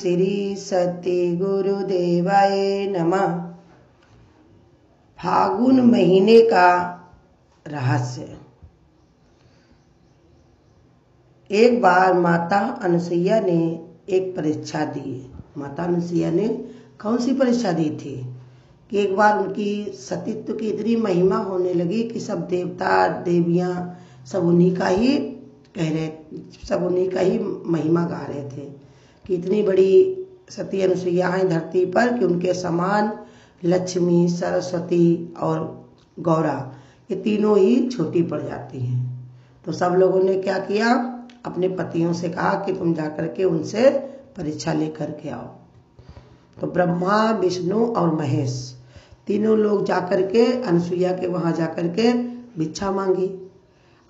श्री सती गुरुदेवाय नमः। फागुन महीने का रहस्य। एक बार माता अनुसुईया ने एक परीक्षा दी। माता अनुसुईया ने कौन सी परीक्षा दी थी कि एक बार उनकी सतीत्व की इतनी महिमा होने लगी कि सब देवता देवियां सब उन्हीं का ही सब उन्हीं का ही महिमा गा रहे थे कि इतनी बड़ी सती अनुसुईया हैं धरती पर कि उनके समान लक्ष्मी, सरस्वती और गौरा ये तीनों ही छोटी पड़ जाती हैं। तो सब लोगों ने क्या किया, अपने पतियों से कहा कि तुम जाकर के उनसे परीक्षा लेकर के आओ। तो ब्रह्मा, विष्णु और महेश तीनों लोग जाकर के अनुसुईया के वहां जाकर के भिक्षा मांगी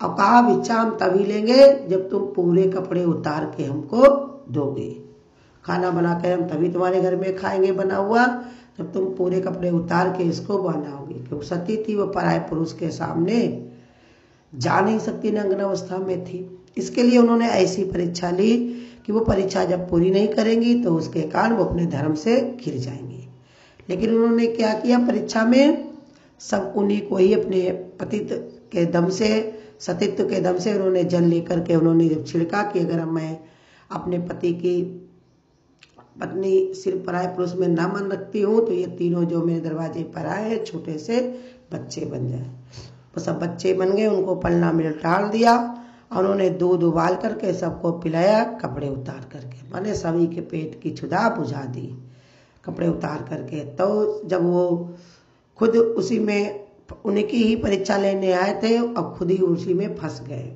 और कहा भिक्षा हम तभी लेंगे जब तुम पूरे कपड़े उतार के हमको दोगे। खाना बना कर हम तभी तुम्हारे घर में खाएंगे बना हुआ जब तुम पूरे कपड़े उतार के इसको बनाओगे। क्योंकि सती थी, वो पराये पुरुष के सामने जा नहीं सकती, नग्न अवस्था में थी। इसके लिए उन्होंने ऐसी परीक्षा ली कि वो परीक्षा जब पूरी नहीं करेंगी तो उसके कारण वो अपने धर्म से घिर जाएंगी। लेकिन उन्होंने क्या किया, परीक्षा में सब उन्हीं को ही अपने पतित के दम से, सतीत्व के दम से उन्होंने जल लेकर के उन्होंने जब छिड़का कि अगर मैं अपने पति की पत्नी सिर्फ पराये पुरुष में ना मन रखती हूँ तो ये तीनों जो मेरे दरवाजे पर आए हैं छोटे से बच्चे बन जाए। वो सब बच्चे बन गए, उनको पलना में डाल दिया और उन्होंने दूध उबाल करके सबको पिलाया, कपड़े उतार करके, माने सभी के पेट की क्षुधा बुझा दी कपड़े उतार करके। तो जब वो खुद उसी में उनकी ही परीक्षा लेने आए थे और खुद ही उसी में फंस गए,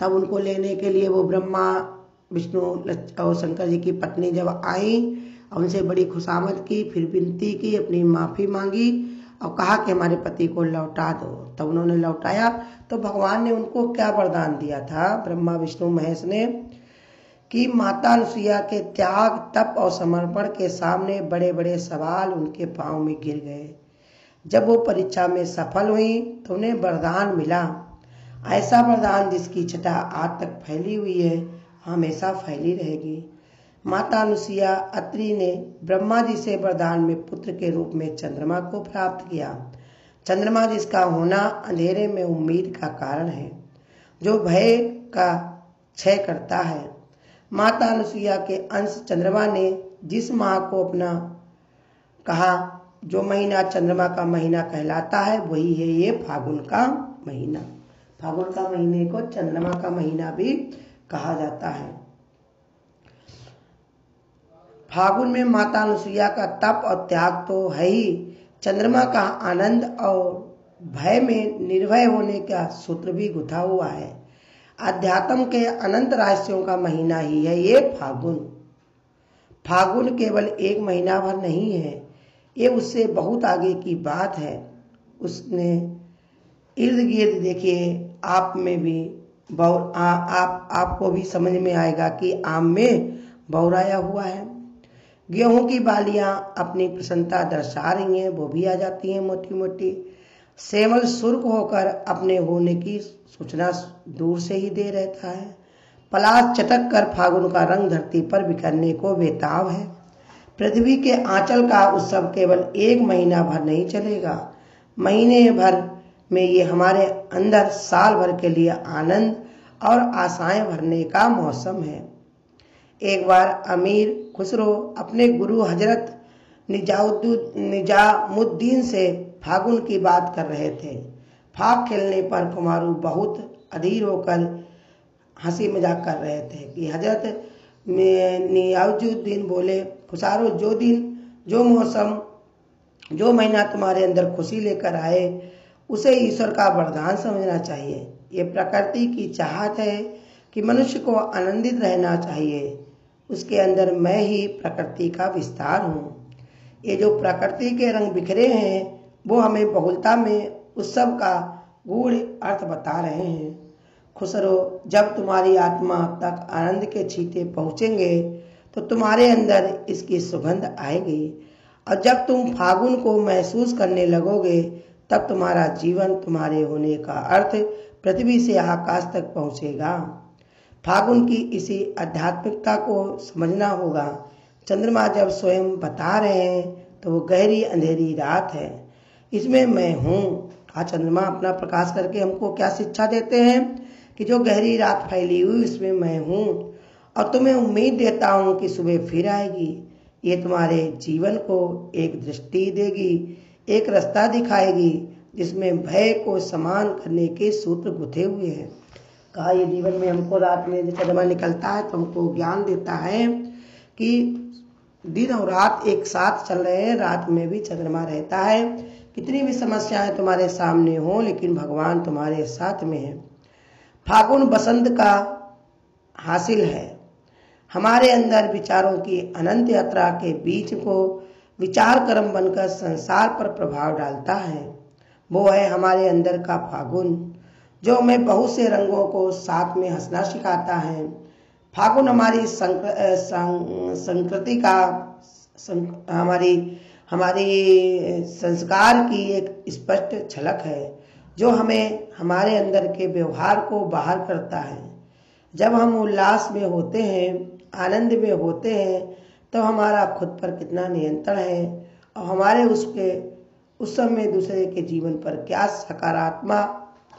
तब उनको लेने के लिए वो ब्रह्मा, विष्णु और शंकर जी की पत्नी जब आई और उनसे बड़ी खुशामद की, फिर विनती की, अपनी माफ़ी मांगी और कहा कि हमारे पति को लौटा दो। तब उन्होंने लौटाया। तो भगवान ने उनको क्या वरदान दिया था, ब्रह्मा विष्णु महेश ने, कि माता अनुसुईया के त्याग, तप और समर्पण के सामने बड़े बड़े सवाल उनके पांव में गिर गए। जब वो परीक्षा में सफल हुई तो उन्हें वरदान मिला, ऐसा वरदान जिसकी छटा आज तक फैली हुई है, हमेशा फैली रहेगी। माता अनुसुईया अत्रि ने ब्रह्मा जी से वरदान में पुत्र के रूप में चंद्रमा को प्राप्त किया। चंद्रमा जिसका होना अंधेरे में उम्मीद का कारण है, जो भय का क्षय करता है। माता अनुसुईया के अंश चंद्रमा ने जिस माह को अपना कहा, जो महीना चंद्रमा का महीना कहलाता है, वही है ये फागुन का महीना। फागुन का महीने को चंद्रमा का महीना भी कहा जाता है। फागुन में माता अनुसुईया का तप और त्याग तो है ही, चंद्रमा का आनंद और भय में निर्भय होने का सूत्र भी गुथा हुआ है। अध्यात्म के अनंत रहस्यों का महीना ही है ये फागुन। फागुन केवल एक महीना भर नहीं है, ये उससे बहुत आगे की बात है। उसने इर्द गिर्द देखिए, आप में भी आपको भी समझ में आएगा कि आम में बौराया हुआ है। गेहूं की बालियां अपनी प्रसन्नता दर्शा रही हैं, वो भी आ जाती हैं मोटी मोटी। सेवल सुर्ख होकर अपने होने की सूचना दूर से ही दे रहता है। पलाश चटक कर फागुन का रंग धरती पर बिखरने को बेताब है। पृथ्वी के आंचल का उत्सव केवल एक महीना भर नहीं चलेगा, महीने भर में ये हमारे अंदर साल भर के लिए आनंद और आशाएं भरने का मौसम है। एक बार अमीर खुसरो अपने गुरु हजरत निजामुद्दीन से फागुन की बात कर रहे थे। फाग खेलने पर कुमारू बहुत अधीर होकर हंसी मजाक कर रहे थे कि हजरत निजामुद्दीन बोले, खुसारो, जो दिन, जो मौसम, जो महीना तुम्हारे अंदर खुशी लेकर आए उसे ईश्वर का वरदान समझना चाहिए। ये प्रकृति की चाहत है कि मनुष्य को आनंदित रहना चाहिए। उसके अंदर मैं ही प्रकृति का विस्तार हूँ। ये जो प्रकृति के रंग बिखरे हैं वो हमें बहुलता में उत्सव का गूढ़ अर्थ बता रहे हैं। खुसरो, जब तुम्हारी आत्मा तक आनंद के छींटे पहुँचेंगे तो तुम्हारे अंदर इसकी सुगंध आएगी और जब तुम फागुन को महसूस करने लगोगे तब तुम्हारा जीवन, तुम्हारे होने का अर्थ पृथ्वी से आकाश तक पहुँचेगा। फागुन की इसी आध्यात्मिकता को समझना होगा। चंद्रमा जब स्वयं बता रहे हैं तो वो गहरी अंधेरी रात है, इसमें मैं हूँ। आज चंद्रमा अपना प्रकाश करके हमको क्या शिक्षा देते हैं कि जो गहरी रात फैली हुई इसमें मैं हूँ और तुम्हें उम्मीद देता हूँ कि सुबह फिर आएगी। ये तुम्हारे जीवन को एक दृष्टि देगी, एक रास्ता दिखाएगी जिसमें भय को समान करने के सूत्र गुथे हुए हैं। कहा ये जीवन में हमको रात में जब चंद्रमा निकलता है तो हमको ज्ञान देता है कि दिन और रात एक साथ चल रहे हैं, रात में भी चंद्रमा रहता है। कितनी भी समस्याएं तुम्हारे सामने हो लेकिन भगवान तुम्हारे साथ में है। फागुन बसंत का हासिल है। हमारे अंदर विचारों की अनंत यात्रा के बीच को विचार कर्म बनकर संसार पर प्रभाव डालता है। वो है हमारे अंदर का फागुन जो हमें बहुत से रंगों को साथ में हंसना सिखाता है। फागुन हमारी संस्कृति का हमारी संस्कार की एक स्पष्ट झलक है जो हमें हमारे अंदर के व्यवहार को बाहर करता है। जब हम उल्लास में होते हैं, आनंद में होते हैं, तो हमारा खुद पर कितना नियंत्रण है और हमारे उस समय दूसरे के जीवन पर क्या सकारात्मक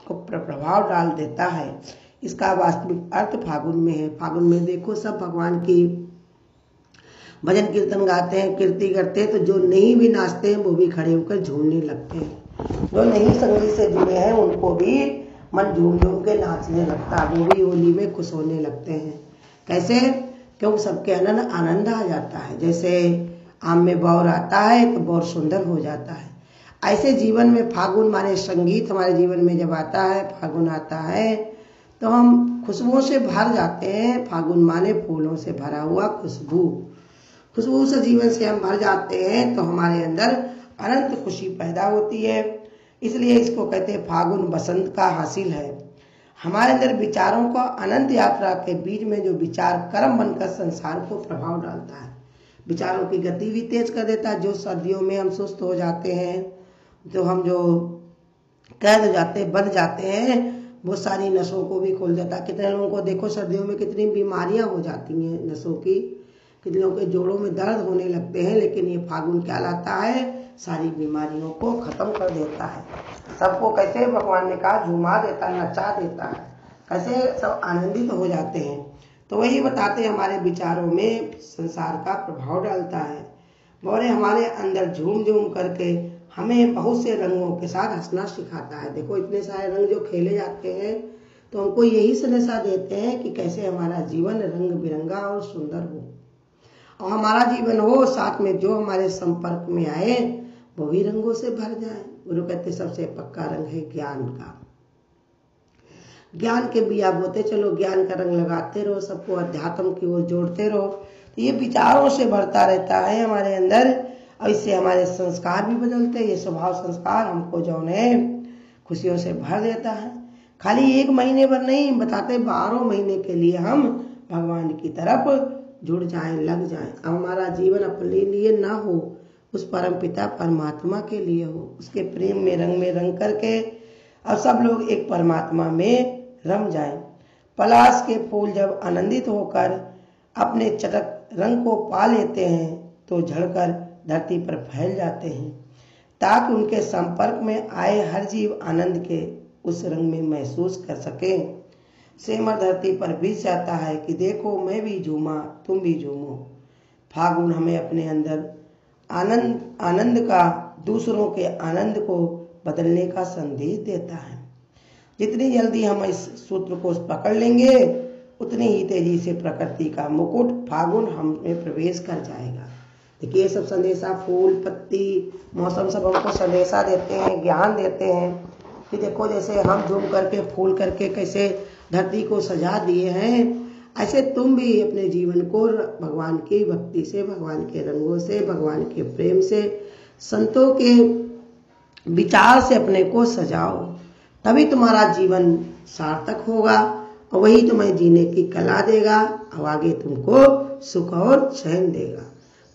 प्रभाव डाल देता है। इसका वास्तविक अर्थ फागुन में है। फागुन में देखो सब भगवान की भजन कीर्तन गाते हैं, कीर्ति करते हैं, तो जो नहीं भी नाचते हैं वो भी खड़े होकर झूमने लगते हैं। जो नहीं संगीत से जुड़े हैं उनको भी मन झूम झूम के नाचने लगता है, वो भी होली में खुश होने लगते हैं। कैसे? क्योंकि सबके आनंद आ जाता है। जैसे आम में बौर आता है तो बौर सुंदर हो जाता है, ऐसे जीवन में फागुन माने संगीत हमारे जीवन में जब आता है, फागुन आता है तो हम खुशबुओं से भर जाते हैं। फागुन माने फूलों से भरा हुआ खुशबू से जीवन से हम भर जाते हैं तो हमारे अंदर अनंत खुशी पैदा होती है। इसलिए इसको कहते हैं फागुन बसंत का हासिल है। हमारे अंदर विचारों को अनंत यात्रा के बीच में जो विचार कर्म बनकर संसार को प्रभाव डालता है, विचारों की गति भी तेज कर देता है। जो सर्दियों में हम सुस्त हो जाते हैं, जो कैद हो जाते बंध जाते हैं, वो सारी नसों को भी खोल देता है। कितने लोगों को देखो सर्दियों में कितनी बीमारियां हो जाती हैं नसों की, कितने लोगों के जोड़ों में दर्द होने लगते हैं, लेकिन ये फागुन क्या लाता है? सारी बीमारियों को खत्म कर देता है। सबको कैसे भगवान ने कहा झुमा देता है, नचा देता है, कैसे सब आनंदित हो जाते हैं। तो वही बताते हैं हमारे विचारों में संसार का प्रभाव डालता है। बोले हमारे अंदर झूम झूम करके हमें बहुत से रंगों के साथ हंसना सिखाता है। देखो इतने सारे रंग जो खेले जाते हैं तो हमको यही संदेशा देते हैं कि कैसे हमारा जीवन रंग बिरंगा और सुंदर हो और हमारा जीवन हो, साथ में जो हमारे संपर्क में आए वो भी रंगों से भर जाए। गुरु कहते सबसे पक्का रंग है ज्ञान का। ज्ञान के बिया बोते चलो, ज्ञान का रंग लगाते रहो, सबको अध्यात्म की ओर जोड़ते रहो, तो ये विचारों से भरता रहता है हमारे अंदर और इससे हमारे संस्कार भी बदलते हैं। ये स्वभाव संस्कार हमको जो है खुशियों से भर देता है। खाली एक महीने भर नहीं, बताते 12 महीने के लिए हम भगवान की तरफ जुड़ जाएं, लग जाएं। अब हमारा जीवन अपने लिए ना हो, उस परम पिता परमात्मा के लिए हो, उसके प्रेम में रंग करके अब सब लोग एक परमात्मा में रम जाएं। पलाश के फूल जब आनंदित होकर अपने चटक रंग को पा लेते हैं तो झड़कर धरती पर फैल जाते हैं, ताकि उनके संपर्क में आए हर जीव आनंद के उस रंग में महसूस कर सके। सेमर धरती पर बीत जाता है कि देखो मैं भी झूमा, तुम भी झूमो। फागुन हमें अपने अंदर आनंद का, दूसरों के आनंद को बदलने का संदेश देता है। जितनी जल्दी हम इस सूत्र को पकड़ लेंगे उतनी ही तेजी से प्रकृति का मुकुट फागुन हम में प्रवेश कर जाएगा। देखिए ये सब संदेशा, फूल पत्ती मौसम सब हमको संदेशा देते हैं, ज्ञान देते हैं कि देखो जैसे हम झूम करके फूल करके कैसे धरती को सजा दिए हैं, ऐसे तुम भी अपने जीवन को भगवान की भक्ति से, भगवान के रंगों से, भगवान के प्रेम से, संतों के विचार से अपने को सजाओ, तभी तुम्हारा जीवन सार्थक होगा और वही तुम्हें जीने की कला देगा और आगे तुमको सुख और चैन देगा।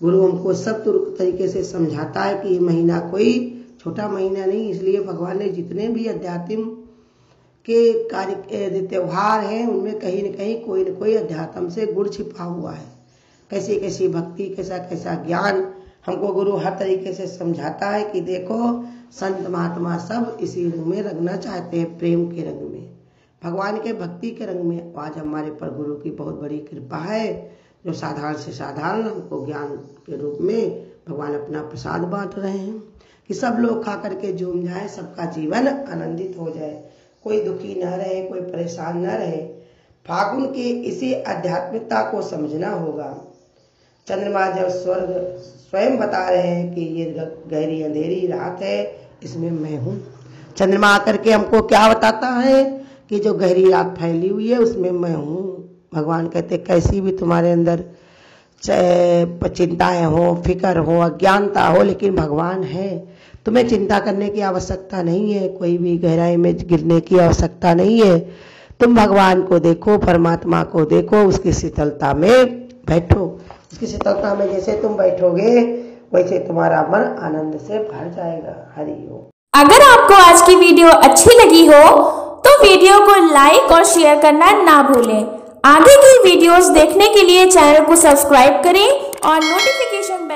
गुरु हमको सब तरीके से समझाता है कि ये महीना कोई छोटा महीना नहीं, इसलिए भगवान ने जितने भी अध्यात्म के कार्य त्योहार हैं उनमें कहीं न कहीं कोई न कोई अध्यात्म से गुण छिपा हुआ है। कैसी कैसी भक्ति, कैसा कैसा ज्ञान हमको गुरु हर तरीके से समझाता है कि देखो संत महात्मा सब इसी रंग में रंगना चाहते हैं, प्रेम के रंग में, भगवान के भक्ति के रंग में। आज हमारे पर गुरु की बहुत बड़ी कृपा है, जो साधारण से साधारण हमको ज्ञान के रूप में भगवान अपना प्रसाद बांट रहे हैं कि सब लोग खा करके झूम जाए, सबका जीवन आनंदित हो जाए, कोई दुखी न रहे, कोई परेशान न रहे। फागुन की इसी आध्यात्मिकता को समझना होगा। चंद्रमा जब स्वर्ग स्वयं बता रहे हैं कि ये गहरी अंधेरी रात है, इसमें मैं हूँ। चंद्रमा आकर के हमको क्या बताता है कि जो गहरी रात फैली हुई है उसमें मैं हूँ। भगवान कहते कैसी भी तुम्हारे अंदर चिंताएं हो, फिक्र हो, अज्ञानता हो, लेकिन भगवान है। तुम्हें चिंता करने की आवश्यकता नहीं है, कोई भी गहराई में गिरने की आवश्यकता नहीं है। तुम भगवान को देखो, परमात्मा को देखो, उसकी शीतलता में बैठो। उसकी शीतलता में जैसे तुम बैठोगे वैसे तुम्हारा मन आनंद से भर जाएगा। हरि ओम। अगर आपको आज की वीडियो अच्छी लगी हो तो वीडियो को लाइक और शेयर करना ना भूलें। आगे की वीडियोस देखने के लिए चैनल को सब्सक्राइब करें और नोटिफिकेशन